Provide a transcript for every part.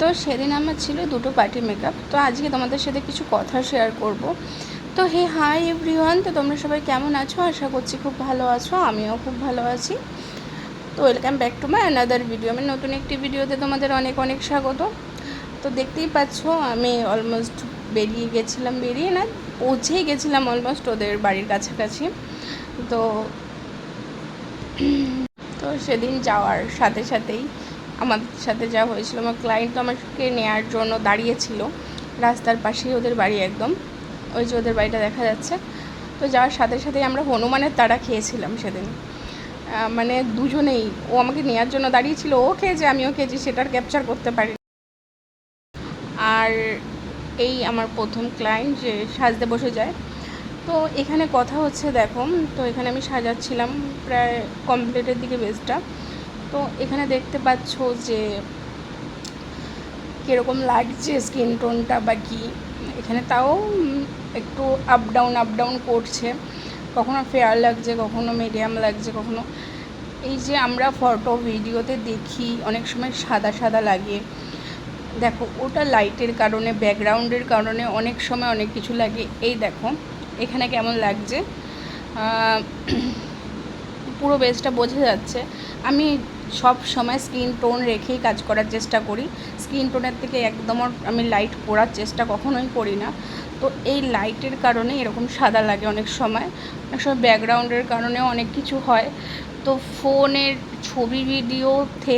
তো সেদিন আমার ছিল দুটো পার্টি মেকআপ। তো আজকে তোমাদের সাথে কিছু কথা শেয়ার করব। তো হাই এভরিওয়ান, তো তোমরা সবাই কেমন আছো? আশা করছি খুব ভালো আছো, আমিও খুব ভালো আছি। তো welcome back to my another video. আমি নতুন একটি ভিডিওতে তোমাদের অনেক অনেক স্বাগত। তো দেখতেই পাচ্ছ আমি অলমোস্ট বেরিয়ে না, পৌঁছেই গেছিলাম অলমোস্ট ওদের বাড়ির কাছাকাছি। তো তো সেদিন যাওয়ার সাথে সাথেই আমাদের সাথে যা হয়েছিল, আমার ক্লায়েন্ট তো আমাকে নেওয়ার জন্য দাঁড়িয়েছিল রাস্তার পাশেই ওদের বাড়ি, একদম ওই যে ওদের বাড়িটা দেখা যাচ্ছে। তো যাওয়ার সাথে সাথেই আমরা হনুমানের তাড়া খেয়েছিলাম সেদিন। মানে দুজনেই, ও আমাকে নেওয়ার জন্য দাঁড়িয়েছিল, ও খেয়েছে আমিও খেয়েছি, সেটার ক্যাপচার করতে পারি। আর এই আমার প্রথম ক্লায়েন্ট যে সাজতে বসে যায়। তো এখানে কথা হচ্ছে দেখো, তো এখানে আমি সাজাচ্ছিলাম, প্রায় কমপ্লিটের দিকে বেসটা। তো এখানে দেখতে পাচ্ছ যে কীরকম লাগছে স্কিন টোনটা বা কী, এখানে তাও একটু আপ ডাউন করছে, কখনো ফেয়ার লাগছে, কখনো মিডিয়াম লাগছে, কখনো এই যে আমরা ফটো ভিডিওতে দেখি অনেক সময় সাদা সাদা লাগে। দেখো ওটা লাইটের কারণে, ব্যাকগ্রাউন্ডের কারণে অনেক সময় অনেক কিছু লাগে। এই দেখো এখানে কেমন লাগছে, পুরো বেসটা বোঝা যাচ্ছে। আমি সব সময় স্কিন টোন রেখেই কাজ করার চেষ্টা করি, স্কিন টোনের থেকে একদম আমি লাইট করার চেষ্টা কখনোই করি না। তো এই লাইটের কারণে এরকম সাদা লাগে অনেক সময় ব্যাকগ্রাউন্ডের কারণেও অনেক কিছু হয়। তো ফোনের ছবি ভিডিওতে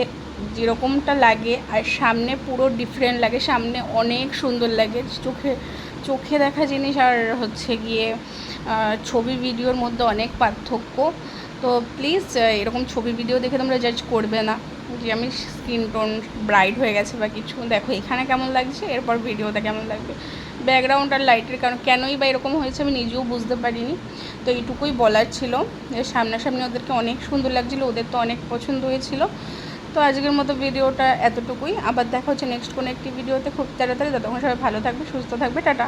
যেরকমটা লাগে আর সামনে পুরো ডিফারেন্ট লাগে, সামনে অনেক সুন্দর লাগে, চোখে দেখা জিনিস আর হচ্ছে গিয়ে ছবি ভিডিওর মধ্যে অনেক পার্থক্য। তো প্লিজ এরকম ছবি ভিডিও দেখে তোমরা জাজ করবে না যে আমি স্কিন টোন ব্রাইট হয়ে গেছে বা কিছু। দেখো এখানে কেমন লাগছে, এরপর ভিডিওতে কেমন লাগবে। ব্যাকগ্রাউন্ড আর লাইটের কারণ কেনই বা এরকম হয়েছে আমি নিজেও বুঝতে পারিনি। তো এইটুকুই বলার ছিল, যে সামনাসামনি ওদেরকে অনেক সুন্দর লাগছিলো, ওদের তো অনেক পছন্দ হয়েছিল। তো আজকের মতো ভিডিওটা এতটুকুই, আবার দেখা হচ্ছে নেক্সট কোনো একটি ভিডিওতে খুব তাড়াতাড়ি। ততক্ষণ সবাই ভালো থাকবে, সুস্থ থাকবে, টাটা।